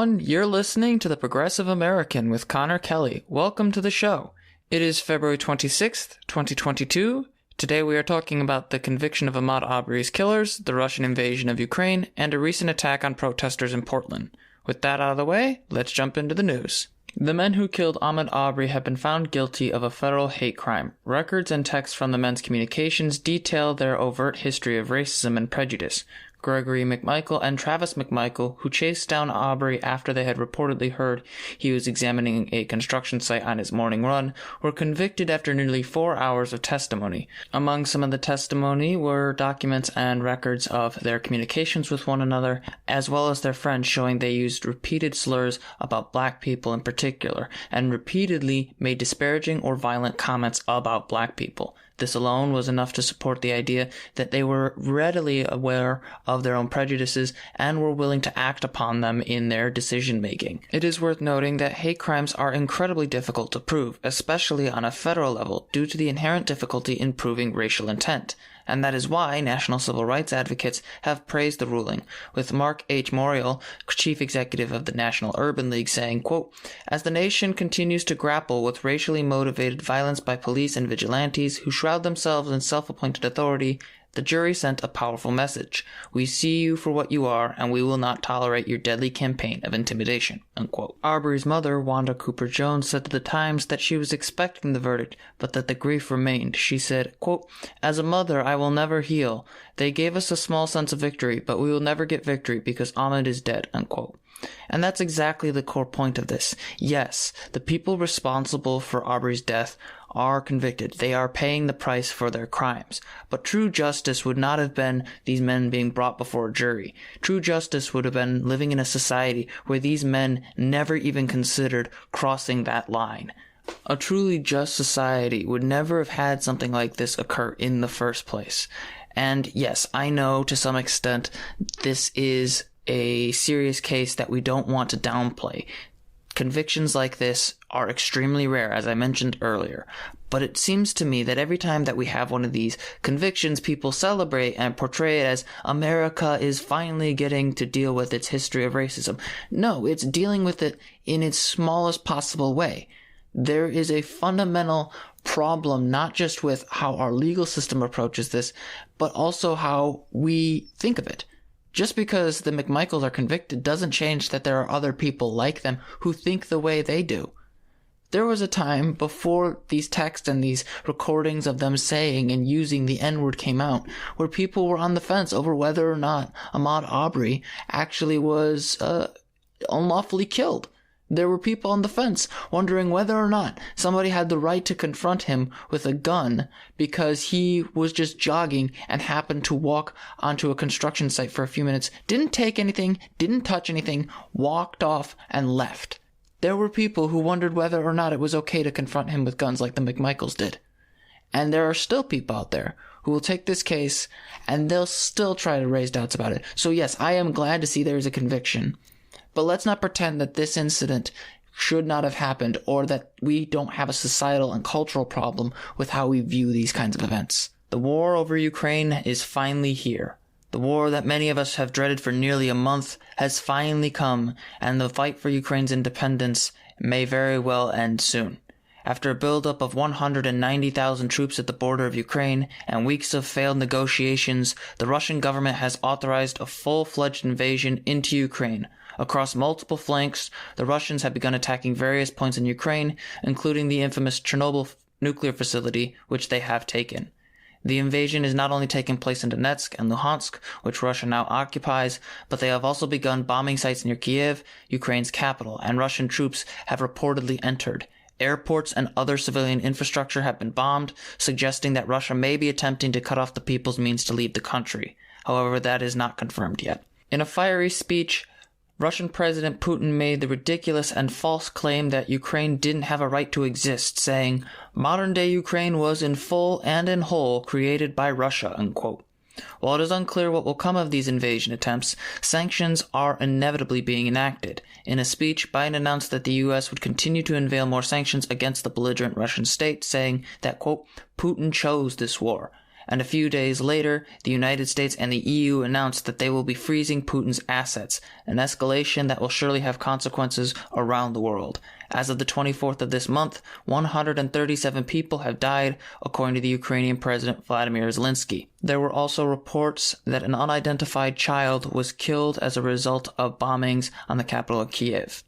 everyone. You're listening to The Progressive American with Connor Kelly. Welcome to the show. It is February 26th, 2022. Today we are talking about the conviction of Ahmaud Arbery's killers, the Russian invasion of Ukraine, and a recent attack on protesters in Portland. With that out of the way, let's jump into the news. The men who killed Ahmaud Arbery have been found guilty of a federal hate crime. Records and texts from the men's communications detail their overt history of racism and prejudice. Gregory McMichael and Travis McMichael, who chased down Arbery after they had reportedly heard he was examining a construction site on his morning run, were convicted after nearly 4 hours of testimony. Among some of the testimony were documents and records of their communications with one another, as well as their friends showing they used repeated slurs about black people in particular, and repeatedly made disparaging or violent comments about black people. This alone was enough to support the idea that they were readily aware of their own prejudices and were willing to act upon them in their decision-making. It is worth noting that hate crimes are incredibly difficult to prove, especially on a federal level, due to the inherent difficulty in proving racial intent. And that is why national civil rights advocates have praised the ruling, with Mark H. Morial, chief executive of the National Urban League, saying, quote, "As the nation continues to grapple with racially motivated violence by police and vigilantes who shroud themselves in self-appointed authority, the jury sent a powerful message. We see you for what you are, and we will not tolerate your deadly campaign of intimidation." Unquote. Arbery's mother, Wanda Cooper Jones, said to the Times that she was expecting the verdict, but that the grief remained. She said, quote, "As a mother, I will never heal. They gave us a small sense of victory, but we will never get victory because Ahmaud is dead." Unquote. And that's exactly the core point of this. Yes, the people responsible for Arbery's death are convicted. They are paying the price for their crimes. But true justice would not have been these men being brought before a jury. True justice would have been living in a society where these men never even considered crossing that line. A truly just society would never have had something like this occur in the first place. And yes, I know to some extent this is a serious case that we don't want to downplay. Convictions like this are extremely rare, as I mentioned earlier. But it seems to me that every time that we have one of these convictions, people celebrate and portray it as America is finally getting to deal with its history of racism. No, it's dealing with it in its smallest possible way. There is a fundamental problem, not just with how our legal system approaches this, but also how we think of it. Just because the McMichaels are convicted doesn't change that there are other people like them who think the way they do. There was a time before these texts and these recordings of them saying and using the N-word came out where people were on the fence over whether or not Ahmaud Arbery actually was unlawfully killed. There were people on the fence wondering whether or not somebody had the right to confront him with a gun because he was just jogging and happened to walk onto a construction site for a few minutes, didn't take anything, didn't touch anything, walked off and left. There were people who wondered whether or not it was okay to confront him with guns like the McMichaels did. And there are still people out there who will take this case and they'll still try to raise doubts about it. So yes, I am glad to see there is a conviction. But let's not pretend that this incident should not have happened or that we don't have a societal and cultural problem with how we view these kinds of events. The war over Ukraine is finally here. The war that many of us have dreaded for nearly a month has finally come, and the fight for Ukraine's independence may very well end soon. After a buildup of 190,000 troops at the border of Ukraine and weeks of failed negotiations, the Russian government has authorized a full-fledged invasion into Ukraine. Across multiple flanks, the Russians have begun attacking various points in Ukraine, including the infamous Chernobyl nuclear facility, which they have taken. The invasion is not only taking place in Donetsk and Luhansk, which Russia now occupies, but they have also begun bombing sites near Kiev, Ukraine's capital, and Russian troops have reportedly entered. Airports and other civilian infrastructure have been bombed, suggesting that Russia may be attempting to cut off the people's means to leave the country. However, that is not confirmed yet. In a fiery speech, Russian President Putin made the ridiculous and false claim that Ukraine didn't have a right to exist, saying, "Modern-day Ukraine was in full and in whole created by Russia," unquote. While it is unclear what will come of these invasion attempts, sanctions are inevitably being enacted. In a speech, Biden announced that the U.S. would continue to unveil more sanctions against the belligerent Russian state, saying that, quote, "Putin chose this war." And a few days later, the United States and the EU announced that they will be freezing Putin's assets, an escalation that will surely have consequences around the world. As of the 24th of this month, 137 people have died, according to the Ukrainian President Vladimir Zelensky. There were also reports that an unidentified child was killed as a result of bombings on the capital of Kiev.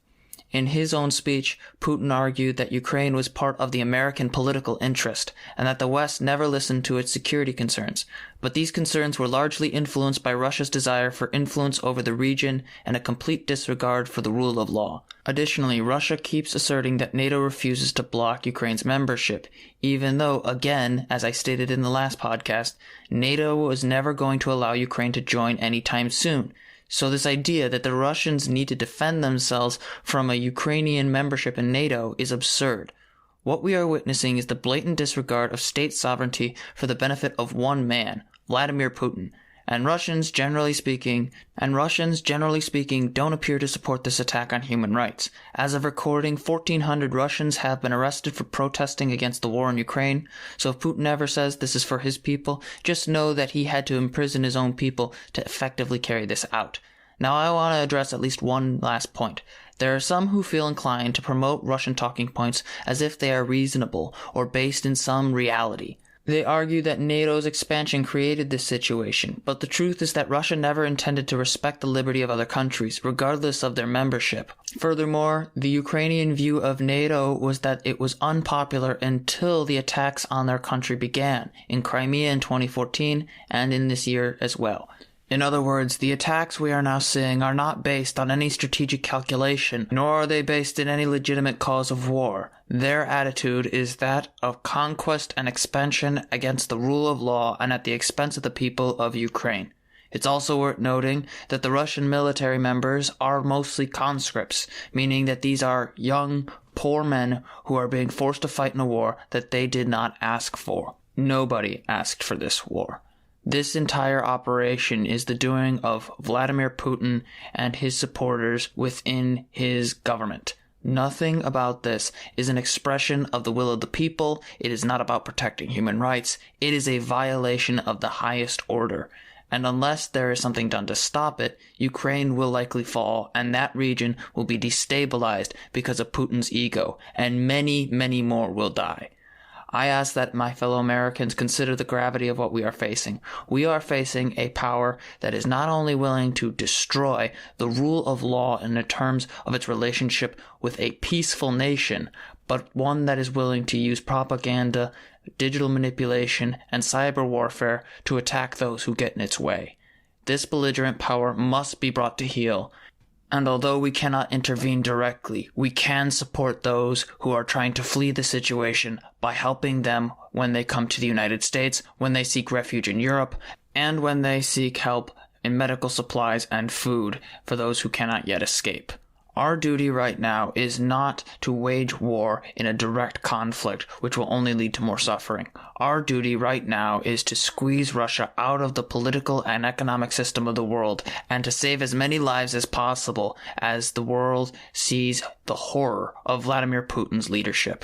In his own speech, Putin argued that Ukraine was part of the American political interest and that the West never listened to its security concerns. But these concerns were largely influenced by Russia's desire for influence over the region and a complete disregard for the rule of law. Additionally, Russia keeps asserting that NATO refuses to block Ukraine's membership, even though, again, as I stated in the last podcast, NATO was never going to allow Ukraine to join anytime soon. So this idea that the Russians need to defend themselves from a Ukrainian membership in NATO is absurd. What we are witnessing is the blatant disregard of state sovereignty for the benefit of one man, Vladimir Putin. And Russians, generally speaking, don't appear to support this attack on human rights. As of recording, 1,400 Russians have been arrested for protesting against the war in Ukraine. So if Putin ever says this is for his people, just know that he had to imprison his own people to effectively carry this out. Now I want to address at least one last point. There are some who feel inclined to promote Russian talking points as if they are reasonable or based in some reality. They argue that NATO's expansion created this situation, but the truth is that Russia never intended to respect the liberty of other countries, regardless of their membership. Furthermore, the Ukrainian view of NATO was that it was unpopular until the attacks on their country began, in Crimea in 2014 and in this year as well. In other words, the attacks we are now seeing are not based on any strategic calculation, nor are they based in any legitimate cause of war. Their attitude is that of conquest and expansion against the rule of law and at the expense of the people of Ukraine. It's also worth noting that the Russian military members are mostly conscripts, meaning that these are young, poor men who are being forced to fight in a war that they did not ask for. Nobody asked for this war. This entire operation is the doing of Vladimir Putin and his supporters within his government. Nothing about this is an expression of the will of the people. It is not about protecting human rights. It is a violation of the highest order. And unless there is something done to stop it, Ukraine will likely fall, and that region will be destabilized because of Putin's ego, and many, many more will die. I ask that my fellow Americans consider the gravity of what we are facing. We are facing a power that is not only willing to destroy the rule of law in the terms of its relationship with a peaceful nation, but one that is willing to use propaganda, digital manipulation, and cyber warfare to attack those who get in its way. This belligerent power must be brought to heel. And although we cannot intervene directly, we can support those who are trying to flee the situation by helping them when they come to the United States, when they seek refuge in Europe, and when they seek help in medical supplies and food for those who cannot yet escape. Our duty right now is not to wage war in a direct conflict, which will only lead to more suffering. Our duty right now is to squeeze Russia out of the political and economic system of the world and to save as many lives as possible as the world sees the horror of Vladimir Putin's leadership.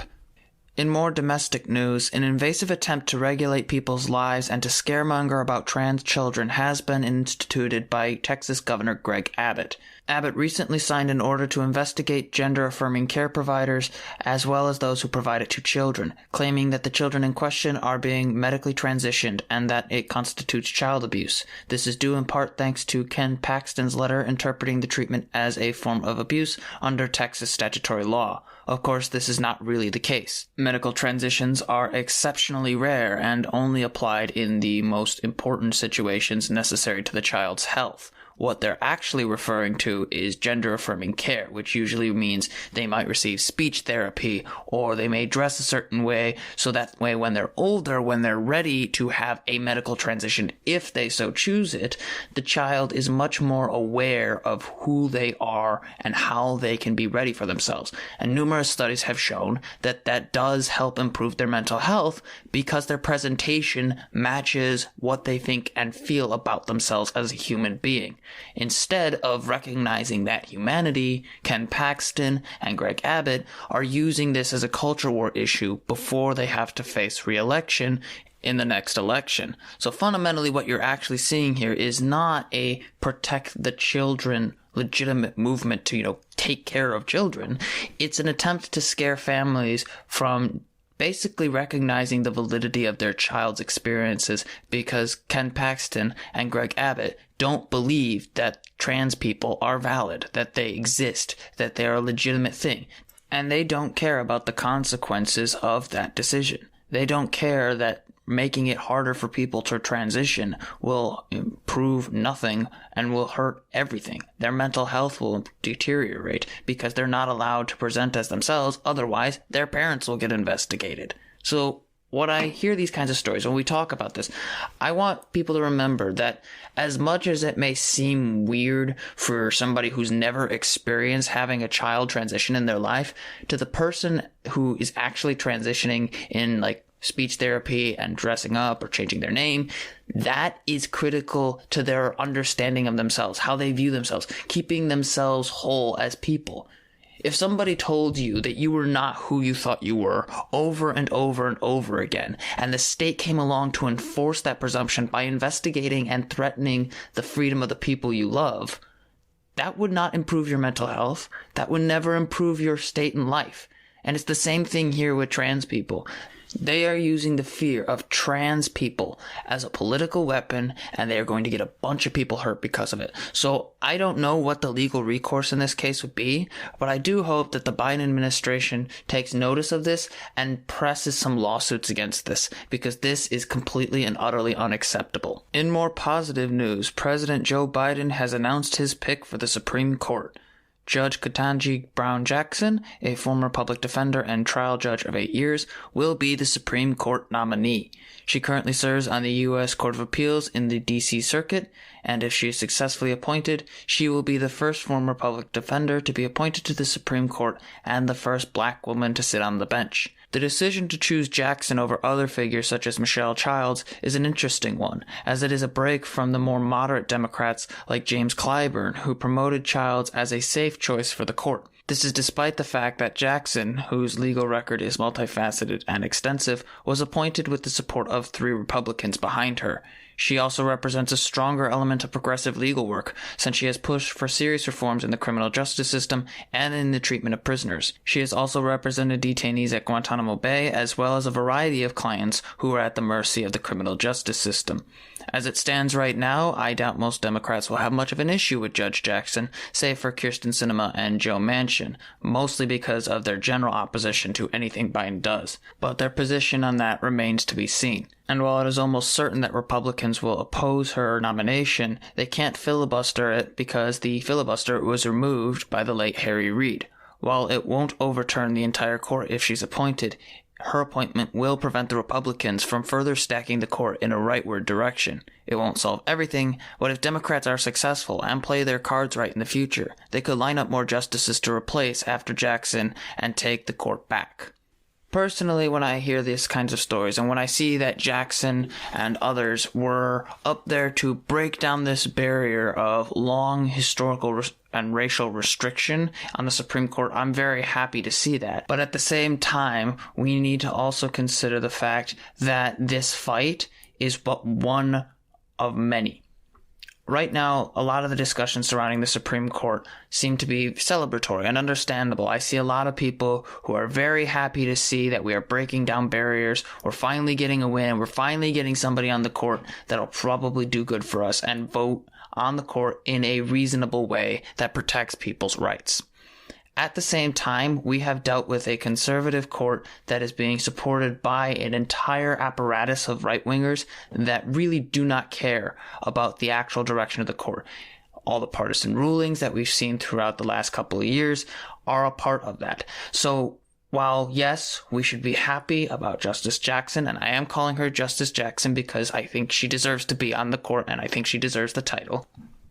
In more domestic news, an invasive attempt to regulate people's lives and to scaremonger about trans children has been instituted by Texas Governor Greg Abbott. Abbott recently signed an order to investigate gender-affirming care providers as well as those who provide it to children, claiming that the children in question are being medically transitioned and that it constitutes child abuse. This is due in part thanks to Ken Paxton's letter interpreting the treatment as a form of abuse under Texas statutory law. Of course, this is not really the case. Medical transitions are exceptionally rare and only applied in the most important situations necessary to the child's health. What they're actually referring to is gender-affirming care, which usually means they might receive speech therapy or they may dress a certain way so that way when they're older, when they're ready to have a medical transition, if they so choose it, the child is much more aware of who they are and how they can be ready for themselves. And numerous studies have shown that that does help improve their mental health because their presentation matches what they think and feel about themselves as a human being. Instead of recognizing that humanity, Ken Paxton and Greg Abbott are using this as a culture war issue before they have to face re-election in the next election. So fundamentally what you're actually seeing here is not a protect the children legitimate movement to, take care of children. It's an attempt to scare families from basically recognizing the validity of their child's experiences because Ken Paxton and Greg Abbott don't believe that trans people are valid, that they exist, that they're a legitimate thing. And they don't care about the consequences of that decision. They don't care that making it harder for people to transition will improve nothing and will hurt everything. Their mental health will deteriorate because they're not allowed to present as themselves. Otherwise, their parents will get investigated. So when I hear these kinds of stories, when we talk about this, I want people to remember that as much as it may seem weird for somebody who's never experienced having a child transition in their life, to the person who is actually transitioning in speech therapy and dressing up or changing their name, that is critical to their understanding of themselves, how they view themselves, keeping themselves whole as people. If somebody told you that you were not who you thought you were over and over and over again, and the state came along to enforce that presumption by investigating and threatening the freedom of the people you love, that would not improve your mental health. That would never improve your state in life. And it's the same thing here with trans people. They are using the fear of trans people as a political weapon, and they are going to get a bunch of people hurt because of it. So I don't know what the legal recourse in this case would be, but I do hope that the Biden administration takes notice of this and presses some lawsuits against this, because this is completely and utterly unacceptable. In more positive news, President Joe Biden has announced his pick for the Supreme Court. Judge Ketanji Brown Jackson, a former public defender and trial judge of 8 years, will be the Supreme Court nominee. She currently serves on the U.S. Court of Appeals in the D.C. Circuit, and if she is successfully appointed, she will be the first former public defender to be appointed to the Supreme Court and the first black woman to sit on the bench. The decision to choose Jackson over other figures such as Michelle Childs is an interesting one, as it is a break from the more moderate Democrats like James Clyburn, who promoted Childs as a safe choice for the court. This is despite the fact that Jackson, whose legal record is multifaceted and extensive, was appointed with the support of 3 Republicans behind her. She also represents a stronger element of progressive legal work, since she has pushed for serious reforms in the criminal justice system and in the treatment of prisoners. She has also represented detainees at Guantanamo Bay, as well as a variety of clients who are at the mercy of the criminal justice system. As it stands right now, I doubt most Democrats will have much of an issue with Judge Jackson, save for Kyrsten Sinema and Joe Manchin, mostly because of their general opposition to anything Biden does. But their position on that remains to be seen. And while it is almost certain that Republicans will oppose her nomination, they can't filibuster it because the filibuster was removed by the late Harry Reid. While it won't overturn the entire court if she's appointed, her appointment will prevent the Republicans from further stacking the court in a rightward direction. It won't solve everything, but if Democrats are successful and play their cards right in the future, they could line up more justices to replace after Jackson and take the court back. Personally, when I hear these kinds of stories, and when I see that Jackson and others were up there to break down this barrier of long historical and racial restriction on the Supreme Court, I'm very happy to see that. But at the same time, we need to also consider the fact that this fight is but one of many. Right now, a lot of the discussions surrounding the Supreme Court seem to be celebratory and understandable. I see a lot of people who are very happy to see that we are breaking down barriers. We're finally getting a win. We're finally getting somebody on the court that'll probably do good for us and vote on the court in a reasonable way that protects people's rights. At the same time, we have dealt with a conservative court that is being supported by an entire apparatus of right-wingers that really do not care about the actual direction of the court. All the partisan rulings that we've seen throughout the last couple of years are a part of that. So while, yes, we should be happy about Justice Jackson, and I am calling her Justice Jackson because I think she deserves to be on the court and I think she deserves the title,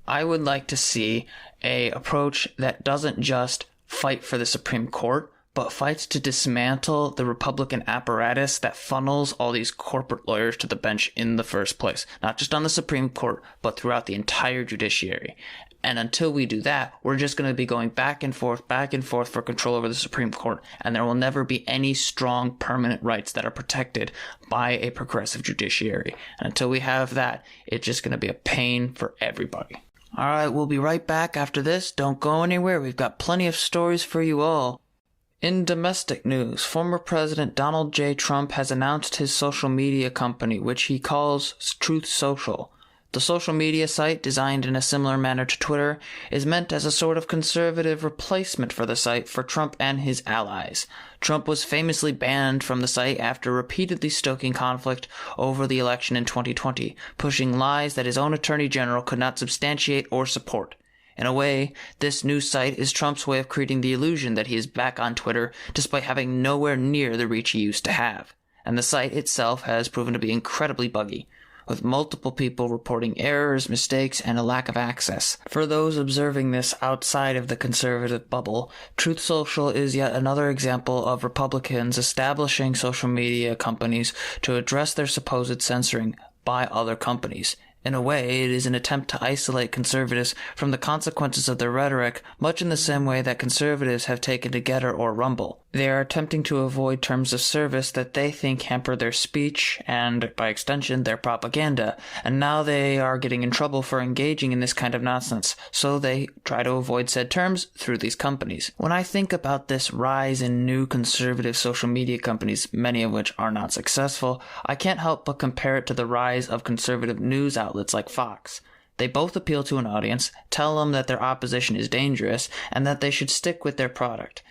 I would like to see an approach that doesn't just fight for the Supreme Court, but fights to dismantle the Republican apparatus that funnels all these corporate lawyers to the bench in the first place, not just on the Supreme Court, but throughout the entire judiciary. And until we do that, we're just going to be going back and forth for control over the Supreme Court, and there will never be any strong permanent rights that are protected by a progressive judiciary. And until we have that, it's just going to be a pain for everybody. All right, we'll be right back after this. Don't go anywhere. We've got plenty of stories for you all. In domestic news, former President Donald J. Trump has announced his social media company, which he calls Truth Social. The social media site, designed in a similar manner to Twitter, is meant as a sort of conservative replacement for the site for Trump and his allies. Trump was famously banned from the site after repeatedly stoking conflict over the election in 2020, pushing lies that his own attorney general could not substantiate or support. In a way, this new site is Trump's way of creating the illusion that he is back on Twitter despite having nowhere near the reach he used to have. And the site itself has proven to be incredibly buggy, with multiple people reporting errors, mistakes, and a lack of access. For those observing this outside of the conservative bubble, Truth Social is yet another example of Republicans establishing social media companies to address their supposed censoring by other companies. In a way, it is an attempt to isolate conservatives from the consequences of their rhetoric, much in the same way that conservatives have taken to Getter or Rumble. They are attempting to avoid terms of service that they think hamper their speech and, by extension, their propaganda, and now they are getting in trouble for engaging in this kind of nonsense, so they try to avoid said terms through these companies. When I think about this rise in new conservative social media companies, many of which are not successful, I can't help but compare it to the rise of conservative news outlets like Fox. They both appeal to an audience, tell them that their opposition is dangerous, and that they should stick with their product.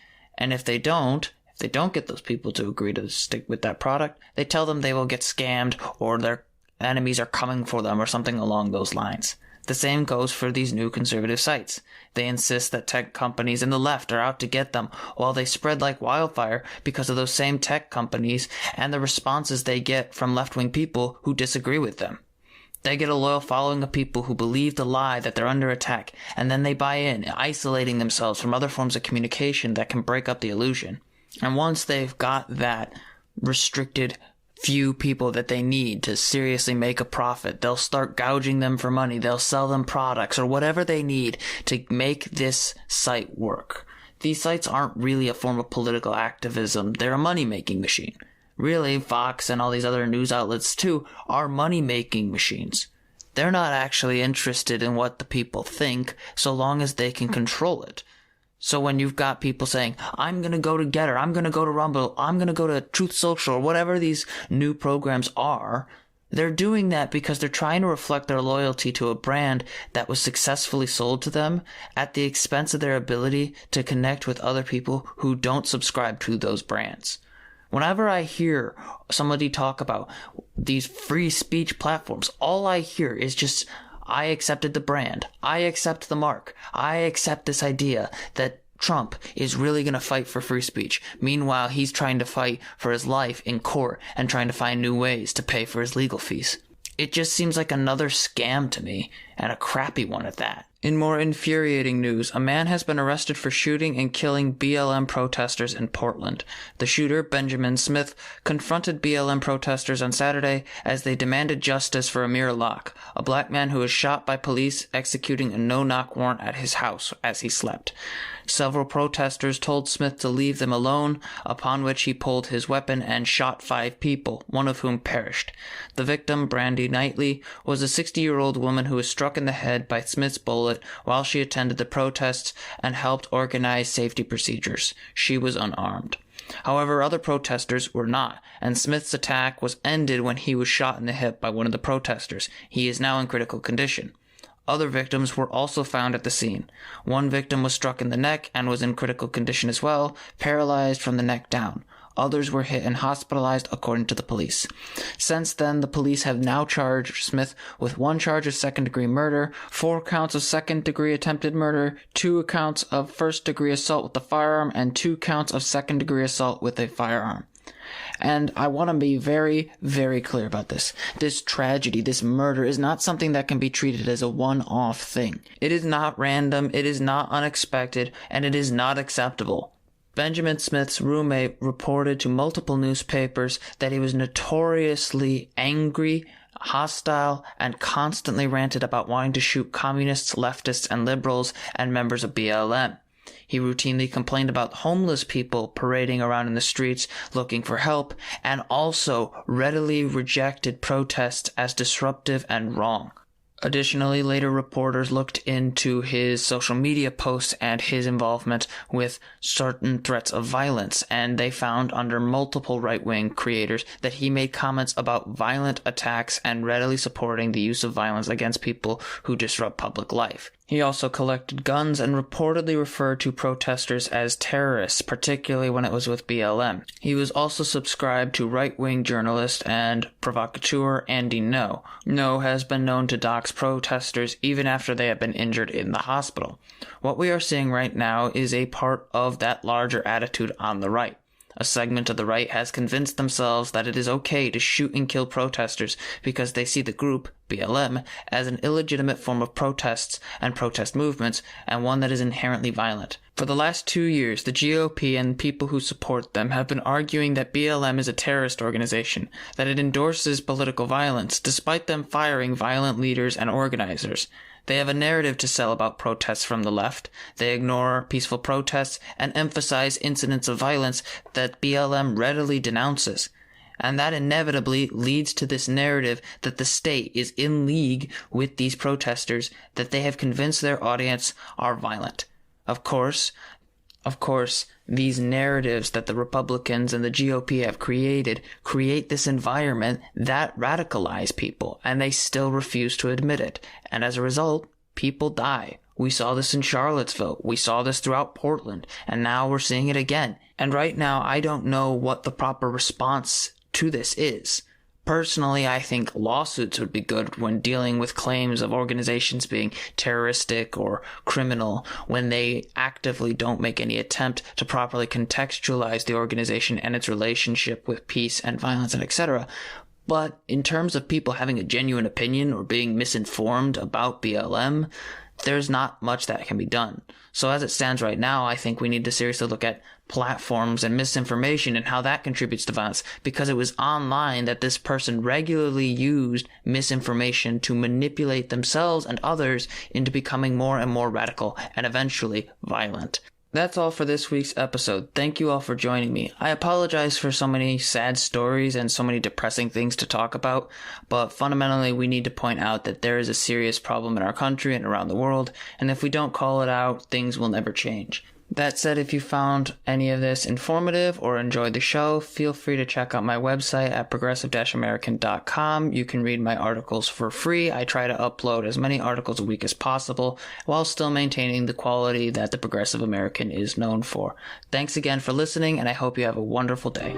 And if they don't get those people to agree to stick with that product, they tell them they will get scammed or their enemies are coming for them or something along those lines. The same goes for these new conservative sites. They insist that tech companies and the left are out to get them, while they spread like wildfire because of those same tech companies and the responses they get from left-wing people who disagree with them. They get a loyal following of people who believe the lie that they're under attack, and then they buy in, isolating themselves from other forms of communication that can break up the illusion. And once they've got that restricted few people that they need to seriously make a profit, they'll start gouging them for money. They'll sell them products or whatever they need to make this site work. These sites aren't really a form of political activism. They're a money-making machine. Really, Fox and all these other news outlets, too, are money-making machines. They're not actually interested in what the people think, so long as they can control it. So when you've got people saying, I'm going to go to Getter, I'm going to go to Rumble, I'm going to go to Truth Social, or whatever these new programs are, they're doing that because they're trying to reflect their loyalty to a brand that was successfully sold to them at the expense of their ability to connect with other people who don't subscribe to those brands. Whenever I hear somebody talk about these free speech platforms, all I hear is just, I accepted the brand. I accept the mark. I accept this idea that Trump is really going to fight for free speech. Meanwhile, he's trying to fight for his life in court and trying to find new ways to pay for his legal fees. It just seems like another scam to me, and a crappy one at that. In more infuriating news, a man has been arrested for shooting and killing BLM protesters in Portland. The shooter, Benjamin Smith, confronted BLM protesters on Saturday as they demanded justice for Amir Locke, a black man who was shot by police executing a no-knock warrant at his house as he slept. Several protesters told Smith to leave them alone, upon which he pulled his weapon and shot 5 people, one of whom perished. The victim, Brandy Knightley, was a 60-year-old woman who was struck in the head by Smith's bullet while she attended the protests and helped organize safety procedures. She was unarmed. However, other protesters were not, and Smith's attack was ended when he was shot in the hip by one of the protesters. He is now in critical condition. Other victims were also found at the scene. One victim was struck in the neck and was in critical condition as well, paralyzed from the neck down. Others were hit and hospitalized, according to the police. Since then, the police have now charged Smith with 1 charge of second-degree murder, 4 counts of second-degree attempted murder, 2 counts of first-degree assault with a firearm, and 2 counts of second-degree assault with a firearm. And I want to be very, very clear about this. This tragedy, this murder, is not something that can be treated as a one-off thing. It is not random, it is not unexpected, and it is not acceptable. Benjamin Smith's roommate reported to multiple newspapers that he was notoriously angry, hostile, and constantly ranted about wanting to shoot communists, leftists, and liberals and members of BLM. He routinely complained about homeless people parading around in the streets looking for help, and also readily rejected protests as disruptive and wrong. Additionally, later reporters looked into his social media posts and his involvement with certain threats of violence, and they found under multiple right-wing creators that he made comments about violent attacks and readily supporting the use of violence against people who disrupt public life. He also collected guns and reportedly referred to protesters as terrorists, particularly when it was with BLM. He was also subscribed to right-wing journalist and provocateur Andy Ngo. Ngo has been known to dox protesters even after they have been injured in the hospital. What we are seeing right now is a part of that larger attitude on the right. A segment of the right has convinced themselves that it is okay to shoot and kill protesters because they see the group, BLM, as an illegitimate form of protests and protest movements, and one that is inherently violent. For the last 2 years, the GOP and people who support them have been arguing that BLM is a terrorist organization, that it endorses political violence, despite them firing violent leaders and organizers. They have a narrative to sell about protests from the left. They ignore peaceful protests and emphasize incidents of violence that BLM readily denounces. And that inevitably leads to this narrative that the state is in league with these protesters, that they have convinced their audience are violent. Of course, these narratives that the Republicans and the GOP have create this environment that radicalize people, and they still refuse to admit it. And as a result, people die. We saw this in Charlottesville. We saw this throughout Portland, and now we're seeing it again. And right now, I don't know what the proper response to this is. Personally, I think lawsuits would be good when dealing with claims of organizations being terroristic or criminal, when they actively don't make any attempt to properly contextualize the organization and its relationship with peace and violence and etc. But in terms of people having a genuine opinion or being misinformed about BLM, there's not much that can be done. So as it stands right now, I think we need to seriously look at platforms and misinformation and how that contributes to violence, because it was online that this person regularly used misinformation to manipulate themselves and others into becoming more and more radical and eventually violent. That's all for this week's episode. Thank you all for joining me. I apologize for so many sad stories and so many depressing things to talk about, but fundamentally we need to point out that there is a serious problem in our country and around the world, and if we don't call it out, things will never change. That said, if you found any of this informative or enjoyed the show, feel free to check out my website at progressive-american.com. You can read my articles for free. I try to upload as many articles a week as possible while still maintaining the quality that the Progressive American is known for. Thanks again for listening, and I hope you have a wonderful day.